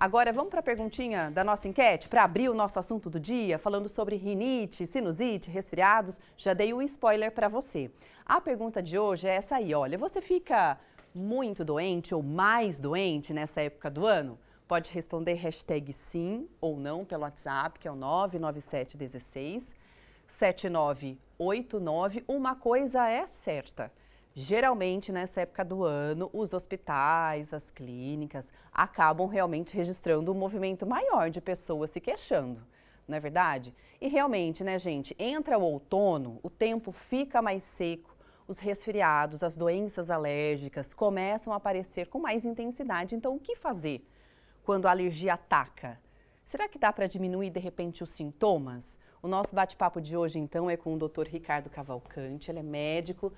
Agora vamos para a perguntinha da nossa enquete, para abrir o nosso assunto do dia, falando sobre rinite, sinusite, resfriados. Já dei um spoiler para você. A pergunta de hoje é essa aí, olha, você fica muito doente ou mais doente nessa época do ano? Pode responder hashtag sim ou não pelo WhatsApp, que é o 99716 7989. Uma coisa é certa. Geralmente, nessa época do ano, os hospitais, as clínicas acabam realmente registrando um movimento maior de pessoas se queixando, não é verdade? E realmente, né, gente, entra o outono, o tempo fica mais seco, os resfriados, as doenças alérgicas começam a aparecer com mais intensidade. Então, o que fazer quando a alergia ataca? Será que dá para diminuir, de repente, os sintomas? O nosso bate-papo de hoje, então, é com o Dr. Ricardo Cavalcante, ele é médico,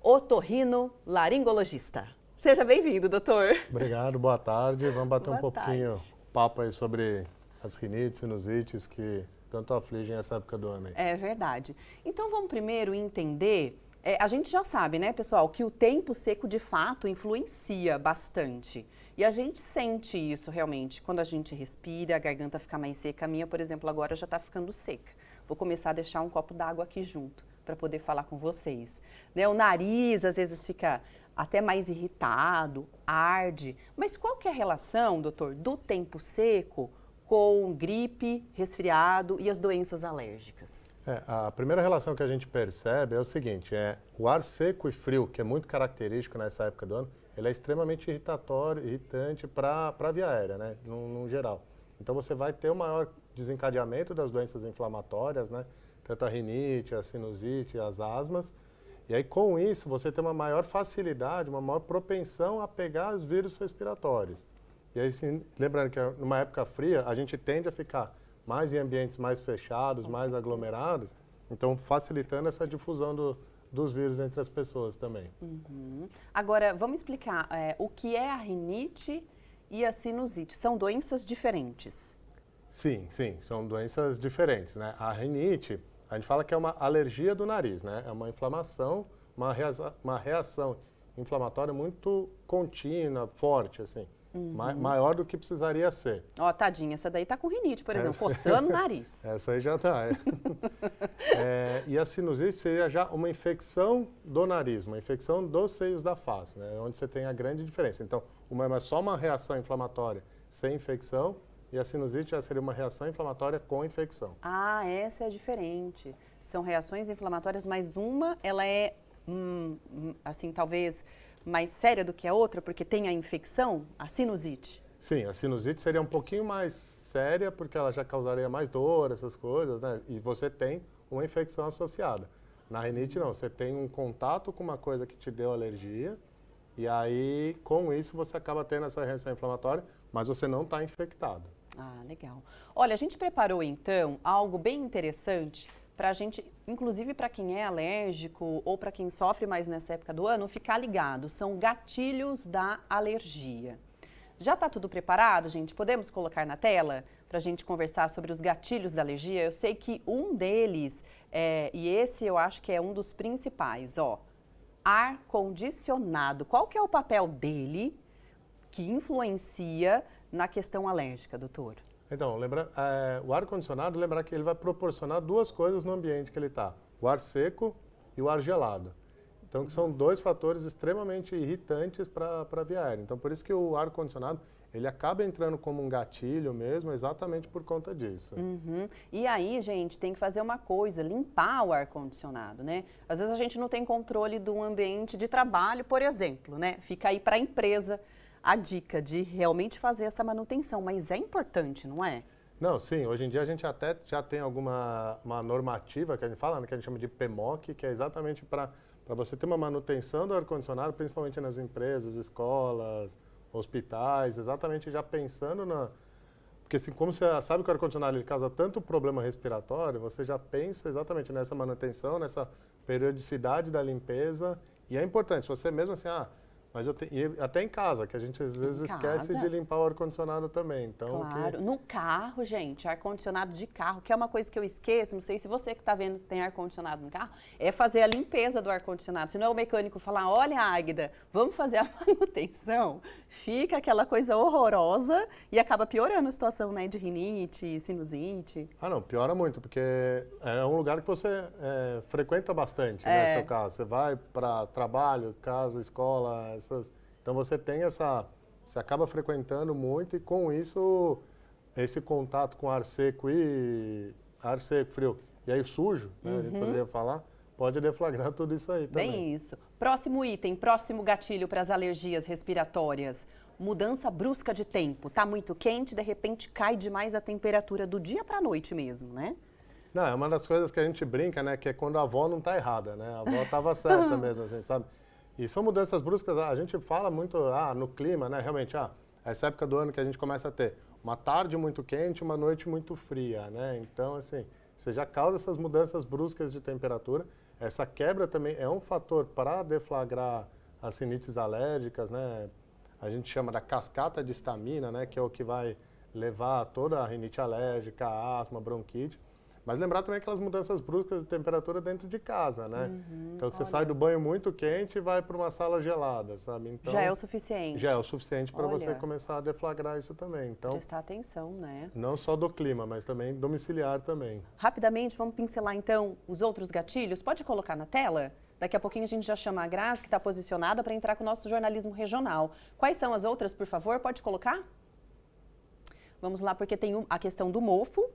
otorrinolaringologista. Seja bem-vindo, doutor. Obrigado, boa tarde. Vamos bater Boa um pouquinho tarde. papo aí sobre as rinites, sinusites que tanto afligem essa época do ano aí. É verdade. Então vamos primeiro entender, a gente já sabe, né, pessoal, que o tempo seco de fato influencia bastante. E a gente sente isso realmente quando a gente respira, a garganta fica mais seca. A minha, por exemplo, agora já está ficando seca. Vou começar a deixar um copo d'água aqui junto para poder falar com vocês. Né, o nariz às vezes fica até mais irritado, arde. Mas qual que é a relação, doutor, do tempo seco com gripe, resfriado e as doenças alérgicas? A primeira relação que a gente percebe é o seguinte, o ar seco e frio, que é muito característico nessa época do ano, ele é extremamente irritante para a via aérea, né, no geral. Então você vai ter um maior desencadeamento das doenças inflamatórias, né, tanto a rinite, a sinusite, as asmas. E aí, com isso, você tem uma maior facilidade, uma maior propensão a pegar os vírus respiratórios. E aí, assim, lembrando que numa época fria, a gente tende a ficar mais em ambientes mais fechados, mais aglomerados, então facilitando essa difusão dos vírus entre as pessoas também. Uhum. Agora, vamos explicar o que é a rinite e a sinusite. São doenças diferentes? Sim, são doenças diferentes, né? A rinite, a gente fala que é uma alergia do nariz, né? É uma inflamação, uma reação inflamatória muito contínua, forte, assim. Maior do que precisaria ser. Ó, tadinha, essa daí tá com rinite, por exemplo, coçando o nariz. Essa aí já tá. E a sinusite seria já uma infecção do nariz, uma infecção dos seios da face, né? Onde você tem a grande diferença. Então, uma é só uma reação inflamatória sem infecção, e a sinusite já seria uma reação inflamatória com infecção. Ah, essa é diferente. São reações inflamatórias, mas uma, ela é, assim, talvez mais séria do que a outra, porque tem a infecção, a sinusite. Sim, a sinusite seria um pouquinho mais séria, porque ela já causaria mais dor, essas coisas, né? E você tem uma infecção associada. Na rinite, não. Você tem um contato com uma coisa que te deu alergia, e aí, com isso, você acaba tendo essa reação inflamatória, mas você não está infectado. Ah, legal. Olha, a gente preparou, então, algo bem interessante para a gente, inclusive para quem é alérgico ou para quem sofre mais nessa época do ano, ficar ligado. São gatilhos da alergia. Já está tudo preparado, gente? Podemos colocar na tela para a gente conversar sobre os gatilhos da alergia? Eu sei que um deles, e esse eu acho que é um dos principais, ó, ar-condicionado. Qual que é o papel dele que influencia na questão alérgica, doutor? Então, o ar-condicionado, lembrar que ele vai proporcionar duas coisas no ambiente que ele está. O ar seco e o ar gelado. Então, que são dois fatores extremamente irritantes para a via aérea. Então, por isso que o ar-condicionado, ele acaba entrando como um gatilho mesmo, exatamente por conta disso. Uhum. E aí, gente, tem que fazer uma coisa, limpar o ar-condicionado, né? Às vezes a gente não tem controle do ambiente de trabalho, por exemplo, né? Fica aí para a empresa a dica de realmente fazer essa manutenção, mas é importante, não é? Não, sim. Hoje em dia a gente até já tem uma normativa que a gente fala, né, que a gente chama de PMOC, que é exatamente para você ter uma manutenção do ar-condicionado, principalmente nas empresas, escolas, hospitais, exatamente já pensando na... Porque assim, como você sabe que o ar-condicionado ele causa tanto problema respiratório, você já pensa exatamente nessa manutenção, nessa periodicidade da limpeza. E é importante, se você mesmo assim, Mas e até em casa, que a gente às vezes esquece de limpar o ar-condicionado também. Então, claro, no carro, gente, ar-condicionado de carro, que é uma coisa que eu esqueço, não sei se você que está vendo que tem ar-condicionado no carro, é fazer a limpeza do ar-condicionado. Se não é o mecânico falar, olha, Águida, vamos fazer a manutenção, fica aquela coisa horrorosa e acaba piorando a situação, né, de rinite, sinusite. Ah, não, piora muito, porque é um lugar que você frequenta bastante, né, seu caso. Você vai para trabalho, casa, escola, então você tem você acaba frequentando muito e com isso, esse contato com ar seco, frio, e aí sujo, né, a gente poderia falar, pode deflagrar tudo isso aí também. Bem isso. Próximo item, próximo gatilho para as alergias respiratórias. Mudança brusca de tempo. Tá muito quente, de repente cai demais a temperatura do dia para a noite mesmo, né? Não, é uma das coisas que a gente brinca, né, que é quando a avó não tá errada, né? A avó tava certa mesmo, assim, sabe? E são mudanças bruscas, a gente fala muito no clima, né? Realmente, essa época do ano que a gente começa a ter uma tarde muito quente, uma noite muito fria, né? Então, assim, você já causa essas mudanças bruscas de temperatura. Essa quebra também é um fator para deflagrar as rinites alérgicas, né? A gente chama da cascata de histamina, né? Que é o que vai levar toda a rinite alérgica, a asma, bronquite. Mas lembrar também aquelas mudanças bruscas de temperatura dentro de casa, né? Então você sai do banho muito quente e vai para uma sala gelada, sabe? Então, já é o suficiente. Já é o suficiente para você começar a deflagrar isso também. Então, prestar atenção, né? Não só do clima, mas também domiciliar também. Rapidamente, vamos pincelar então os outros gatilhos. Pode colocar na tela? Daqui a pouquinho a gente já chama a Grazi, que está posicionada para entrar com o nosso jornalismo regional. Quais são as outras, por favor? Pode colocar? Vamos lá, porque tem a questão do mofo,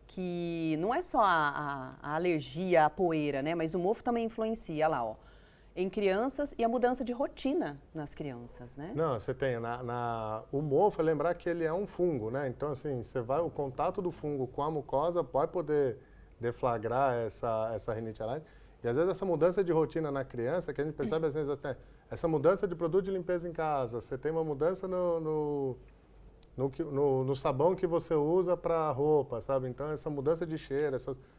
que não é só a alergia à poeira, né? Mas o mofo também influencia lá, ó, em crianças e a mudança de rotina nas crianças, né? Não, você tem, o mofo, é lembrar que ele é um fungo, né? Então, assim, o contato do fungo com a mucosa pode poder deflagrar essa rinite alérgica. E às vezes essa mudança de rotina na criança, que a gente percebe às vezes até, essa mudança de produto de limpeza em casa, você tem uma mudança no sabão que você usa para roupa, sabe? Então, essa mudança de cheiro,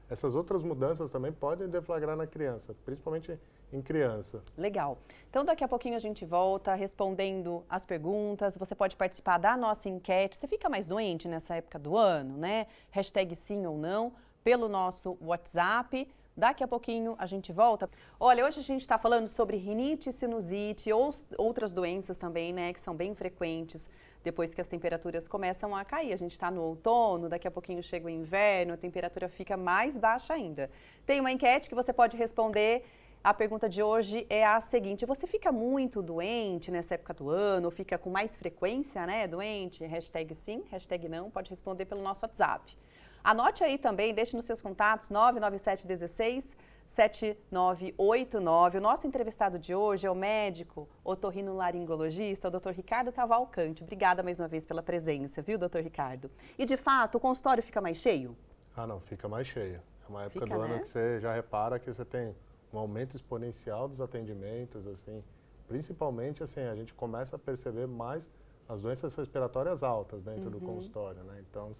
essas outras mudanças também podem deflagrar na criança, principalmente em criança. Legal. Então, daqui a pouquinho a gente volta respondendo as perguntas. Você pode participar da nossa enquete. Você fica mais doente nessa época do ano, né? Hashtag sim ou não, pelo nosso WhatsApp. Daqui a pouquinho a gente volta. Olha, hoje a gente está falando sobre rinite, sinusite ou outras doenças também, né, que são bem frequentes depois que as temperaturas começam a cair. A gente está no outono, daqui a pouquinho chega o inverno, a temperatura fica mais baixa ainda. Tem uma enquete que você pode responder. A pergunta de hoje é a seguinte: você fica muito doente nessa época do ano, ou fica com mais frequência, né, doente? Hashtag sim, hashtag não, pode responder pelo nosso WhatsApp. Anote aí também, deixe nos seus contatos, 99716-7989. O nosso entrevistado de hoje é o médico otorrinolaringologista, o Dr. Ricardo Cavalcante. Obrigada mais uma vez pela presença, viu, Dr. Ricardo? E, de fato, o consultório fica mais cheio? Ah, não, fica mais cheio. É uma época do ano que você já repara que você tem um aumento exponencial dos atendimentos, assim. Principalmente, assim, a gente começa a perceber mais as doenças respiratórias altas dentro do consultório, né? Então,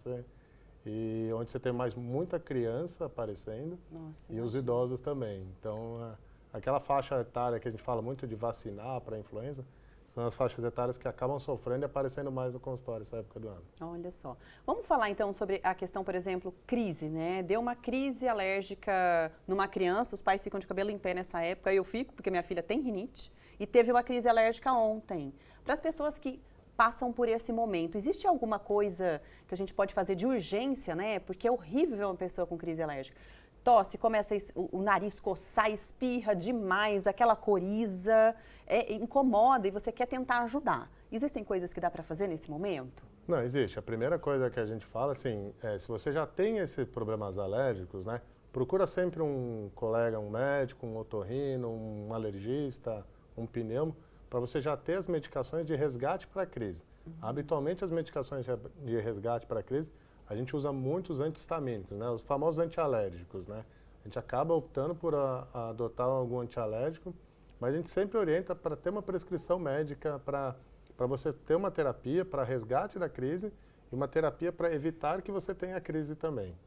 e onde você tem muita criança aparecendo. Nossa, e os idosos também. Então, aquela faixa etária que a gente fala muito de vacinar para a influenza, são as faixas etárias que acabam sofrendo e aparecendo mais no consultório nessa época do ano. Olha só. Vamos falar então sobre a questão, por exemplo, crise, né? Deu uma crise alérgica numa criança, os pais ficam de cabelo em pé nessa época, eu fico, porque minha filha tem rinite, e teve uma crise alérgica ontem. Para as pessoas que passam por esse momento, existe alguma coisa que a gente pode fazer de urgência, né? Porque é horrível ver uma pessoa com crise alérgica. Tosse, começa o nariz coçar, espirra demais, aquela coriza, incomoda e você quer tentar ajudar. Existem coisas que dá para fazer nesse momento? Não, existe. A primeira coisa que a gente fala, assim, se você já tem esses problemas alérgicos, né? Procura sempre um colega, um médico, um otorrino, um alergista, um pneumo, para você já ter as medicações de resgate para a crise. Habitualmente, as medicações de resgate para a crise, a gente usa muitos antihistamínicos, né? Os famosos antialérgicos, né? A gente acaba optando por adotar algum antialérgico, mas a gente sempre orienta para ter uma prescrição médica, para você ter uma terapia para resgate da crise e uma terapia para evitar que você tenha a crise também.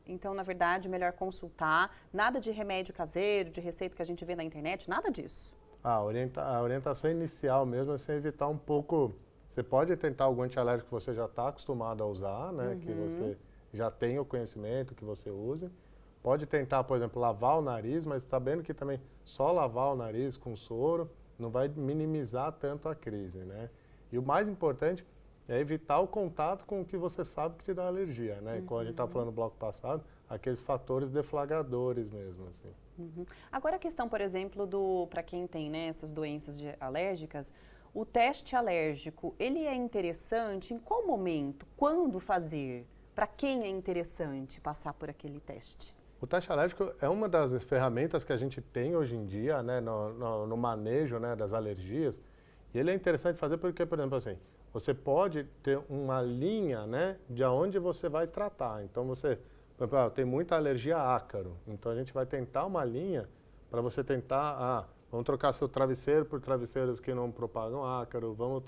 Então, na verdade, melhor consultar. Nada de remédio caseiro, de receita que a gente vê na internet, nada disso. A orientação inicial mesmo é você evitar um pouco. Você pode tentar algum antialérgico que você já está acostumado a usar, né? Que você já tem o conhecimento que você use. Pode tentar, por exemplo, lavar o nariz, mas sabendo que também só lavar o nariz com soro não vai minimizar tanto a crise, né? E o mais importante é evitar o contato com o que você sabe que te dá alergia, né? Como a gente estava falando no bloco passado, aqueles fatores deflagradores mesmo, assim. Agora a questão, por exemplo, para quem tem, né, essas doenças alérgicas, o teste alérgico, ele é interessante em qual momento? Quando fazer? Para quem é interessante passar por aquele teste? O teste alérgico é uma das ferramentas que a gente tem hoje em dia, né, no manejo, né, das alergias. E ele é interessante fazer porque, por exemplo, assim, você pode ter uma linha, né, de onde você vai tratar. Então, você, por exemplo, tem muita alergia a ácaro. Então, a gente vai tentar uma linha para você tentar, vamos trocar seu travesseiro por travesseiros que não propagam ácaro, vamos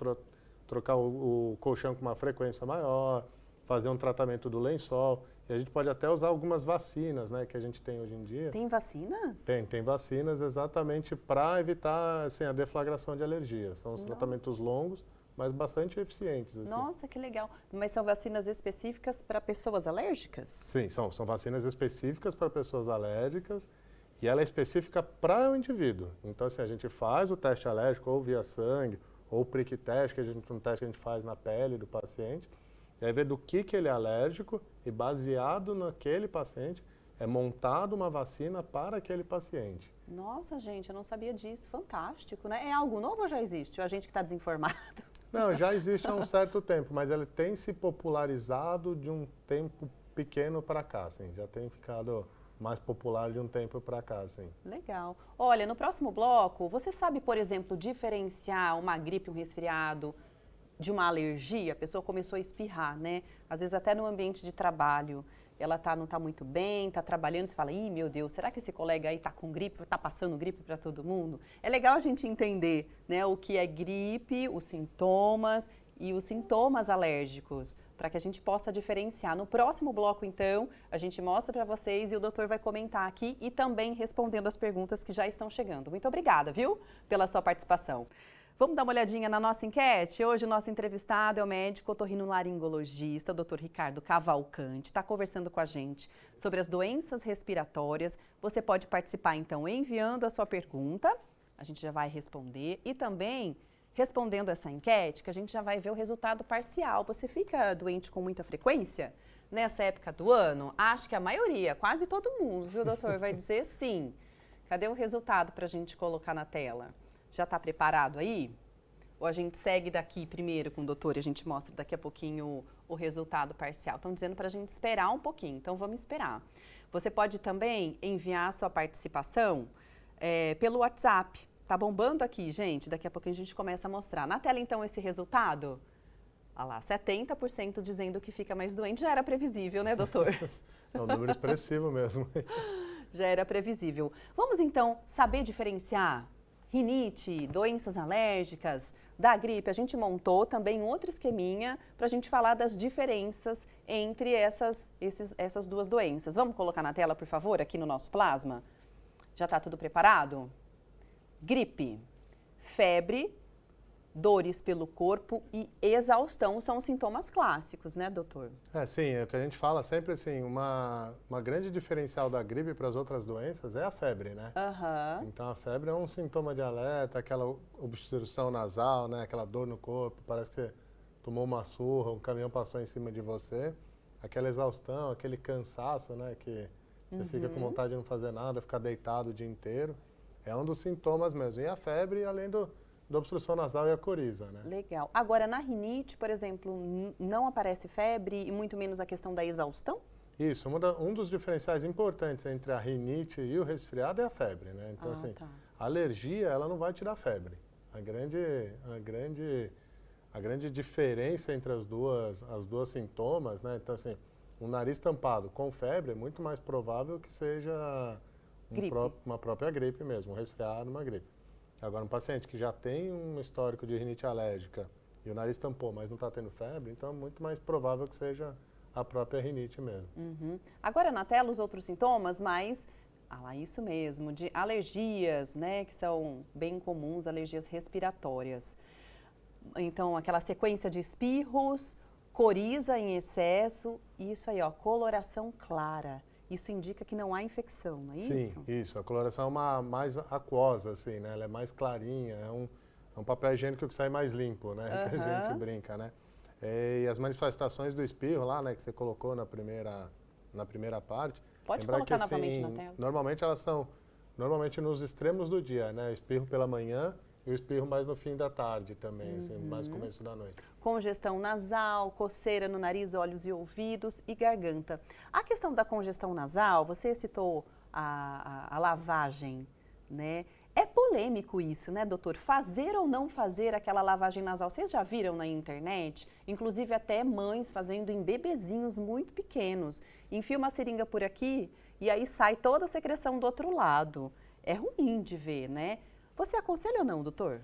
trocar o colchão com uma frequência maior, fazer um tratamento do lençol. E a gente pode até usar algumas vacinas, né, que a gente tem hoje em dia. Tem vacinas? Tem vacinas exatamente para evitar assim, a deflagração de alergias. São os tratamentos longos, mas bastante eficientes. Assim. Nossa, que legal. Mas são vacinas específicas para pessoas alérgicas? Sim, são vacinas específicas para pessoas alérgicas e ela é específica para o indivíduo. Então, assim, a gente faz o teste alérgico ou via sangue, ou o prick test, que um teste que a gente faz na pele do paciente, e aí ver do que ele é alérgico e baseado naquele paciente é montado uma vacina para aquele paciente. Nossa, gente, eu não sabia disso. Fantástico, né? É algo novo ou já existe? Ou a gente que está desinformado? Não, já existe há um certo tempo, mas ele tem se popularizado de um tempo pequeno para cá, assim, já tem ficado mais popular de um tempo para cá, assim. Legal. Olha, no próximo bloco, você sabe, por exemplo, diferenciar uma gripe, um resfriado de uma alergia? A pessoa começou a espirrar, né? Às vezes até no ambiente de trabalho, ela não está muito bem, está trabalhando, você fala, ih, meu Deus, será que esse colega aí está com gripe, está passando gripe para todo mundo? É legal a gente entender, né, o que é gripe, os sintomas e os sintomas alérgicos, para que a gente possa diferenciar. No próximo bloco, então, a gente mostra para vocês e o doutor vai comentar aqui e também respondendo as perguntas que já estão chegando. Muito obrigada, viu, pela sua participação. Vamos dar uma olhadinha na nossa enquete? Hoje o nosso entrevistado é o médico otorrinolaringologista, o Dr. Ricardo Cavalcante, está conversando com a gente sobre as doenças respiratórias. Você pode participar, então, enviando a sua pergunta, a gente já vai responder, e também respondendo essa enquete, que a gente já vai ver o resultado parcial. Você fica doente com muita frequência nessa época do ano? Acho que a maioria, quase todo mundo, viu, doutor? Vai dizer sim. Cadê o resultado para a gente colocar na tela? Já está preparado aí? Ou a gente segue daqui primeiro com o doutor e a gente mostra daqui a pouquinho o resultado parcial? Estão dizendo para a gente esperar um pouquinho, então vamos esperar. Você pode também enviar a sua participação pelo WhatsApp. Tá bombando aqui, gente? Daqui a pouquinho a gente começa a mostrar. Na tela, então, esse resultado? Olha lá, 70% dizendo que fica mais doente. Já era previsível, né, doutor? É um número expressivo mesmo. Já era previsível. Vamos, então, saber diferenciar rinite, doenças alérgicas, da gripe. A gente montou também um outro esqueminha para a gente falar das diferenças entre essas duas doenças. Vamos colocar na tela, por favor, aqui no nosso plasma? Já está tudo preparado? Gripe, febre, dores pelo corpo e exaustão são os sintomas clássicos, né, doutor? Sim, é o que a gente fala sempre, assim, uma grande diferencial da gripe para as outras doenças é a febre, né? Então, a febre é um sintoma de alerta, aquela obstrução nasal, né, aquela dor no corpo, parece que você tomou uma surra, um caminhão passou em cima de você, aquela exaustão, aquele cansaço, né, que você fica com vontade de não fazer nada, ficar deitado o dia inteiro, é um dos sintomas mesmo. E a febre, além da obstrução nasal e a coriza, né? Legal. Agora, na rinite, por exemplo, não aparece febre e muito menos a questão da exaustão? Isso, um dos diferenciais importantes entre a rinite e o resfriado é a febre, né? Então, a alergia, ela não vai te dar febre. A grande diferença entre as duas sintomas, né? Então, assim, um nariz tampado com febre é muito mais provável que seja uma própria gripe mesmo, um resfriado, uma gripe. Agora, um paciente que já tem um histórico de rinite alérgica e o nariz tampou, mas não está tendo febre, então é muito mais provável que seja a própria rinite mesmo. Agora, na tela, os outros sintomas, mas Ah lá, isso mesmo, de alergias, né, que são bem comuns, alergias respiratórias. Então, aquela sequência de espirros, coriza em excesso, e isso aí, ó, coloração clara. Isso indica que não há infecção, não é isso? Sim, isso. A coloração é uma mais aquosa, assim, né? Ela é mais clarinha, é um papel higiênico que sai mais limpo, né? Que a gente Aham. brinca, né? E as manifestações do espirro lá, né, que você colocou na primeira parte, Pode lembrar que colocar novamente na assim, tela. normalmente elas são nos extremos do dia, né? Espirro pela manhã e o espirro mais no fim da tarde também, assim, mais no começo da noite. Congestão nasal, coceira no nariz, olhos e ouvidos e garganta. A questão da congestão nasal, você citou a lavagem, né? É polêmico isso, né, doutor? Fazer ou não fazer aquela lavagem nasal? Vocês já viram na internet? Inclusive até mães fazendo em bebezinhos muito pequenos. Enfia uma seringa por aqui e aí sai toda a secreção do outro lado. É ruim de ver, né? Você aconselha ou não, doutor?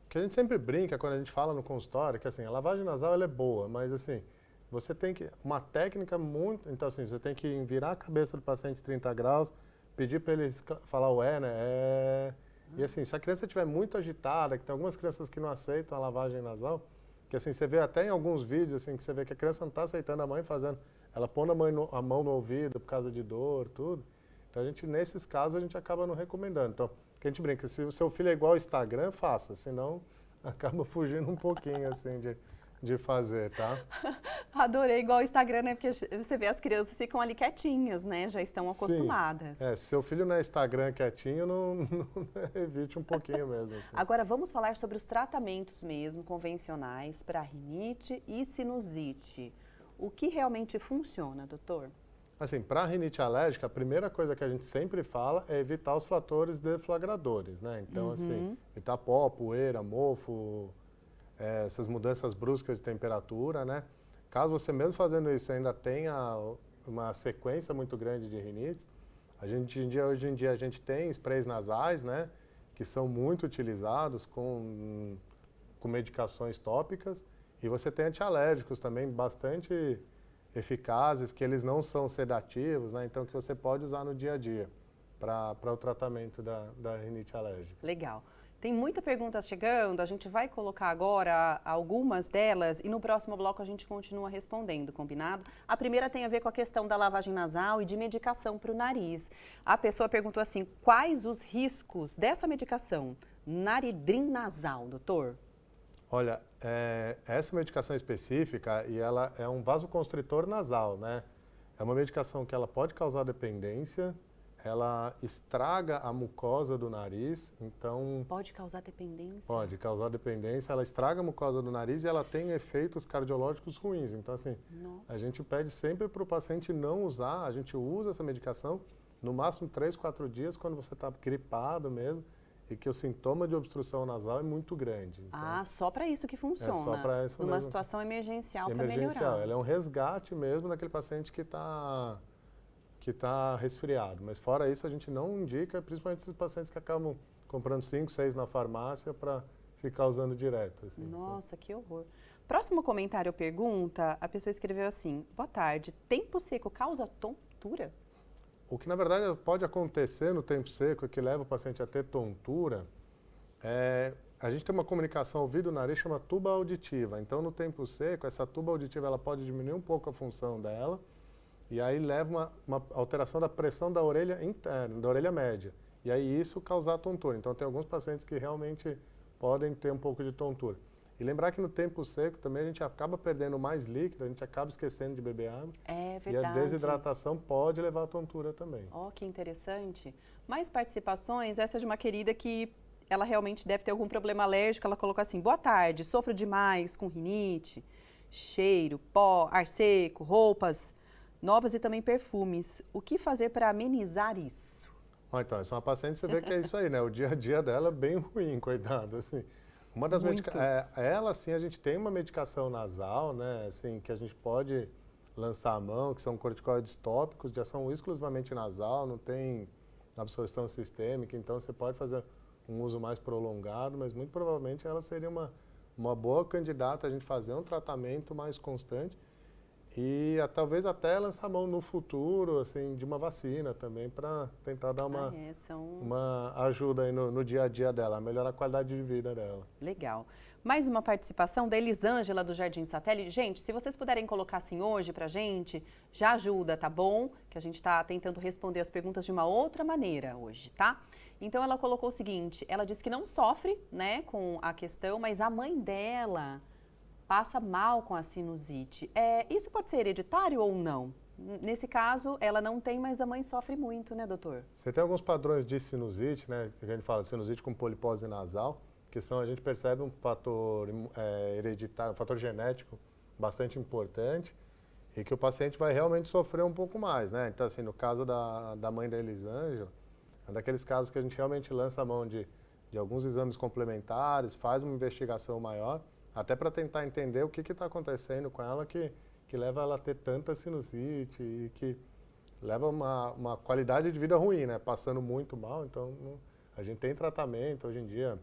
Que a gente sempre brinca quando a gente fala no consultório, que assim, a lavagem nasal ela é boa, mas assim, você tem que, uma técnica muito, então assim, você tem que virar a cabeça do paciente 30 graus, pedir para ele falar o né? E assim, se a criança estiver muito agitada, que tem algumas crianças que não aceitam a lavagem nasal, que assim, você vê até em alguns vídeos, assim, que você vê que a criança não está aceitando a mãe fazendo, ela pondo a mão no ouvido por causa de dor, tudo. Então, nesses casos, a gente acaba não recomendando. Então, que a gente brinca, se o seu filho é igual ao Instagram, faça, senão acaba fugindo um pouquinho, assim, de fazer, tá? Adorei, igual o Instagram, né? Porque você vê as crianças ficam ali quietinhas, né? Já estão Sim. acostumadas. Se seu filho não é Instagram quietinho, evite um pouquinho mesmo, assim. Agora vamos falar sobre os tratamentos mesmo convencionais para rinite e sinusite. O que realmente funciona, doutor? Assim, para rinite alérgica, a primeira coisa que a gente sempre fala é evitar os fatores deflagradores, né? Então, assim, evitar pó, poeira, mofo, essas mudanças bruscas de temperatura, né? Caso você mesmo fazendo isso ainda tenha uma sequência muito grande de rinites, hoje em dia a gente tem sprays nasais, né? Que são muito utilizados com medicações tópicas, e você tem antialérgicos também bastante eficazes, que eles não são sedativos, né? Então que você pode usar no dia a dia para o tratamento da rinite alérgica. Legal. Tem muita pergunta chegando, a gente vai colocar agora algumas delas e no próximo bloco a gente continua respondendo, combinado? A primeira tem a ver com a questão da lavagem nasal e de medicação para o nariz. A pessoa perguntou assim, quais os riscos dessa medicação? Naridrim nasal, doutor? Olha, essa medicação específica, e ela é um vasoconstritor nasal, né? É uma medicação que ela pode causar dependência, ela estraga a mucosa do nariz, então... Pode causar dependência? Pode causar dependência, ela estraga a mucosa do nariz e ela tem efeitos cardiológicos ruins. Então, assim, a gente pede sempre para o paciente não usar, a gente usa essa medicação no máximo 3, 4 dias, quando você está gripado mesmo, e que o sintoma de obstrução nasal é muito grande. Então, Só para isso que funciona? É só para isso numa mesmo. situação emergencial para Emergencial, melhorar? ela é um resgate mesmo daquele paciente que está resfriado. Mas fora isso, a gente não indica, principalmente esses pacientes que acabam comprando 5, 6 na farmácia para ficar usando direto. Assim, Nossa, que horror. Próximo comentário pergunta, a pessoa escreveu assim, boa tarde, tempo seco causa tontura? O que, na verdade, pode acontecer no tempo seco, que leva o paciente a ter tontura, a gente tem uma comunicação ouvido-nariz que chama tuba auditiva. Então, no tempo seco, essa tuba auditiva ela pode diminuir um pouco a função dela, e aí leva uma alteração da pressão da orelha interna, da orelha média. E aí isso causar tontura. Então, tem alguns pacientes que realmente podem ter um pouco de tontura. E lembrar que no tempo seco também a gente acaba perdendo mais líquido, a gente acaba esquecendo de beber água. É verdade. E a desidratação pode levar à tontura também. Ó, que interessante. Mais participações, essa é de uma querida que ela realmente deve ter algum problema alérgico. Ela colocou assim, boa tarde, sofro demais com rinite, cheiro, pó, ar seco, roupas novas e também perfumes. O que fazer para amenizar isso? Então, essa é uma paciente, você vê que é isso aí, né? O dia a dia dela é bem ruim, coitada, assim. Uma das ela, sim, a gente tem uma medicação nasal, né, assim, que a gente pode lançar a mão, que são corticoides tópicos de ação exclusivamente nasal, não tem absorção sistêmica, então você pode fazer um uso mais prolongado, mas muito provavelmente ela seria uma boa candidata a gente fazer um tratamento mais constante. talvez até lançar mão no futuro, assim, de uma vacina também, para tentar dar uma ajuda aí no dia a dia dela, melhorar a qualidade de vida dela. Legal. Mais uma participação da Elisângela do Jardim Satélite. Gente, se vocês puderem colocar assim hoje pra gente, já ajuda, tá bom? Que a gente tá tentando responder as perguntas de uma outra maneira hoje, tá? Então ela colocou o seguinte, ela disse que não sofre, né, com a questão, mas a mãe dela passa mal com a sinusite. Isso pode ser hereditário ou não? Nesse caso, ela não tem, mas a mãe sofre muito, né, doutor? Você tem alguns padrões de sinusite, né? Que a gente fala sinusite com polipose nasal, que a gente percebe um fator hereditário, um fator genético bastante importante e que o paciente vai realmente sofrer um pouco mais, né? Então, assim, no caso da mãe da Elisângela, é daqueles casos que a gente realmente lança a mão de alguns exames complementares, faz uma investigação maior, até para tentar entender o que está acontecendo com ela que leva ela a ter tanta sinusite e que leva uma qualidade de vida ruim, né? Passando muito mal. Então, a gente tem tratamento hoje em dia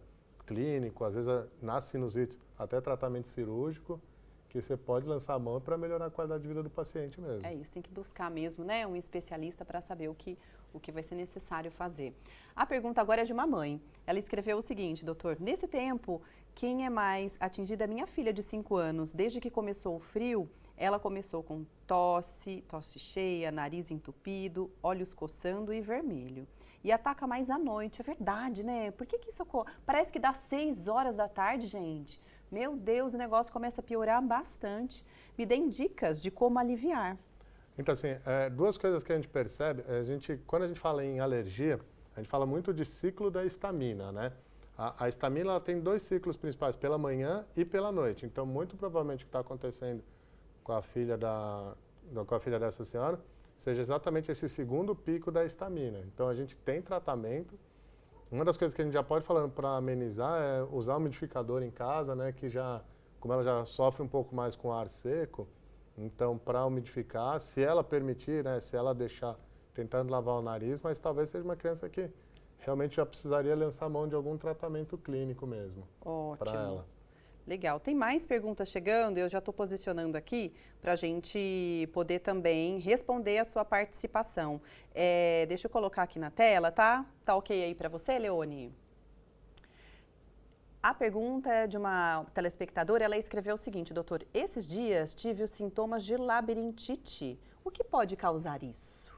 clínico, às vezes na sinusite, até tratamento cirúrgico, que você pode lançar a mão para melhorar a qualidade de vida do paciente mesmo. É isso, tem que buscar mesmo, né, um especialista para saber o que vai ser necessário fazer. A pergunta agora é de uma mãe. Ela escreveu o seguinte, doutor, nesse tempo, quem é mais atingida é minha filha de 5 anos. Desde que começou o frio, ela começou com tosse cheia, nariz entupido, olhos coçando e vermelho. E ataca mais à noite, é verdade, né? Por que isso ocorre? Parece que dá 6 horas da tarde, gente. Meu Deus, o negócio começa a piorar bastante. Me deem dicas de como aliviar. Então, assim, duas coisas que a gente percebe, quando a gente fala em alergia, a gente fala muito de ciclo da histamina, né? A histamina ela tem 2 ciclos principais, pela manhã e pela noite. Então, muito provavelmente o que está acontecendo com a filha dessa senhora seja exatamente esse segundo pico da histamina. Então, a gente tem tratamento. Uma das coisas que a gente já pode falando para amenizar é usar o umidificador em casa, né? Que como ela já sofre um pouco mais com ar seco, então para umidificar, se ela permitir, né? Se ela deixar tentando lavar o nariz, mas talvez seja uma criança que realmente já precisaria lançar mão de algum tratamento clínico mesmo. Para ela. Legal. Tem mais perguntas chegando, eu já estou posicionando aqui para a gente poder também responder a sua participação. Deixa eu colocar aqui na tela, tá? Tá ok aí para você, Leone? A pergunta é de uma telespectadora, ela escreveu o seguinte, doutor, esses dias tive os sintomas de labirintite. O que pode causar isso?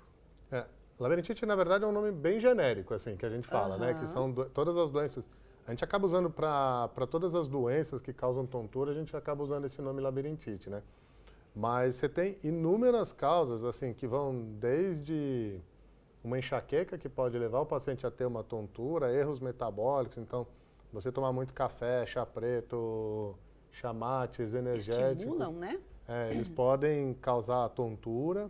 Labirintite, na verdade, é um nome bem genérico, assim, que a gente fala, né? Que são todas as doenças. A gente acaba usando para todas as doenças que causam tontura, a gente acaba usando esse nome labirintite, né? Mas você tem inúmeras causas, assim, que vão desde uma enxaqueca que pode levar o paciente a ter uma tontura, erros metabólicos, então, você tomar muito café, chá preto, chá mates, energéticos. Estimulam, né? Eles podem causar tontura,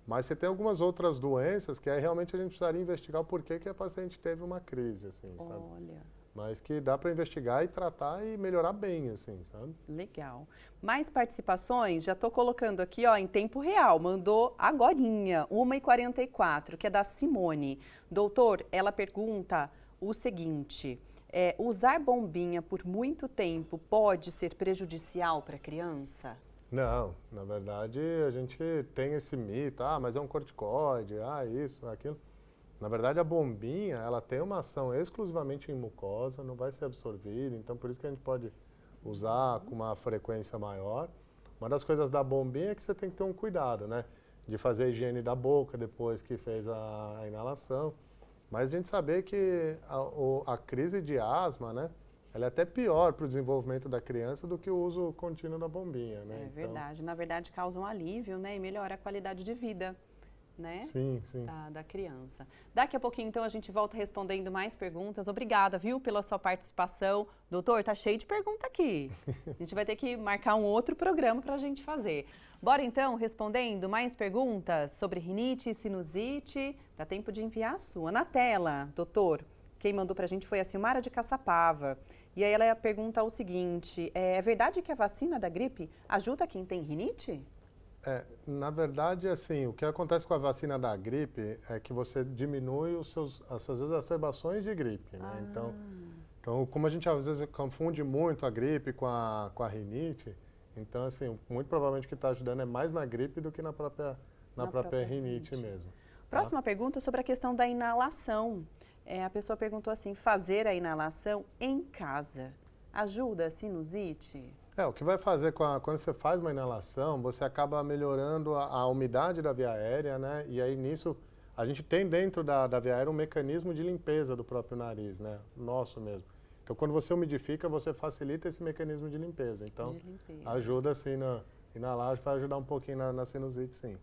mas você tem algumas outras doenças que aí realmente a gente precisaria investigar o porquê que a paciente teve uma crise, assim, sabe? Olha. Mas que dá para investigar e tratar e melhorar bem, assim, sabe? Legal. Mais participações? Já estou colocando aqui, ó, em tempo real. Mandou agorinha, 1h44, que é da Simone. Doutor, ela pergunta o seguinte, usar bombinha por muito tempo pode ser prejudicial para a criança? Não, na verdade a gente tem esse mito, mas é um corticoide, isso, aquilo. Na verdade, a bombinha, ela tem uma ação exclusivamente em mucosa, não vai ser absorvida, então por isso que a gente pode usar com uma frequência maior. Uma das coisas da bombinha é que você tem que ter um cuidado, né? De fazer a higiene da boca depois que fez a inalação. Mas a gente saber que a crise de asma, né? Ela é até pior para o desenvolvimento da criança do que o uso contínuo da bombinha, né? É verdade. Na verdade, causa um alívio, né? E melhora a qualidade de vida, né? Sim, sim. Da criança. Daqui a pouquinho, então, a gente volta respondendo mais perguntas. Obrigada, viu, pela sua participação. Doutor, tá cheio de pergunta aqui. A gente vai ter que marcar um outro programa para a gente fazer. Bora, então, respondendo mais perguntas sobre rinite e sinusite. Dá tempo de enviar a sua. Na tela, doutor, quem mandou para a gente foi a Silmara de Caçapava. E aí ela pergunta o seguinte, é verdade que a vacina da gripe ajuda quem tem rinite? Na verdade, assim, o que acontece com a vacina da gripe é que você diminui as suas exacerbações de gripe, né? Então, como a gente às vezes confunde muito a gripe com a rinite, Então, assim, muito provavelmente o que está ajudando é mais na gripe do que na própria rinite mesmo. Próxima pergunta sobre a questão da inalação. A pessoa perguntou assim, fazer a inalação em casa ajuda a sinusite? O que vai fazer quando você faz uma inalação, você acaba melhorando a umidade da via aérea, né? E aí nisso, a gente tem dentro da via aérea um mecanismo de limpeza do próprio nariz, né? Nosso mesmo. Então, quando você umidifica, você facilita esse mecanismo de limpeza. Então, ajuda assim na inalagem, vai ajudar um pouquinho na sinusite, sim.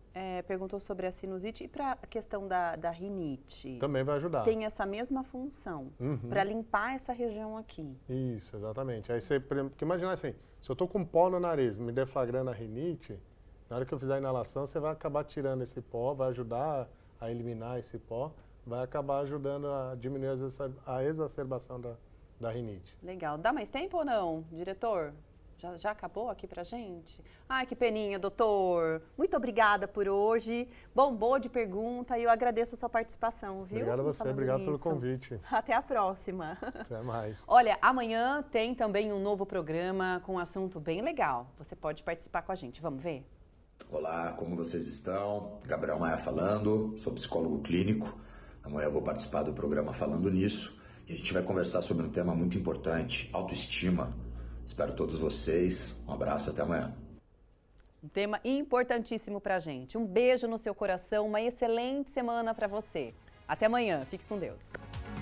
Perguntou sobre a sinusite e para a questão da rinite. Também vai ajudar. Tem essa mesma função, para limpar essa região aqui. Isso, exatamente. Aí você, porque imagina assim, se eu estou com pó no nariz, me deflagrando a rinite, na hora que eu fizer a inalação, você vai acabar tirando esse pó, vai ajudar a eliminar esse pó, vai acabar ajudando a diminuir a exacerbação da rinite. Legal. Dá mais tempo ou não, diretor? Já acabou aqui pra gente? Ai, que peninha, doutor. Muito obrigada por hoje. Bombou de pergunta e eu agradeço a sua participação, viu? Obrigado a você, obrigado pelo convite. Até a próxima. Até mais. Olha, amanhã tem também um novo programa com um assunto bem legal. Você pode participar com a gente. Vamos ver? Olá, como vocês estão? Gabriel Maia falando, sou psicólogo clínico. Amanhã eu vou participar do programa falando nisso e a gente vai conversar sobre um tema muito importante, autoestima. Espero todos vocês. Um abraço, até amanhã. Um tema importantíssimo pra gente. Um beijo no seu coração, uma excelente semana pra você. Até amanhã. Fique com Deus.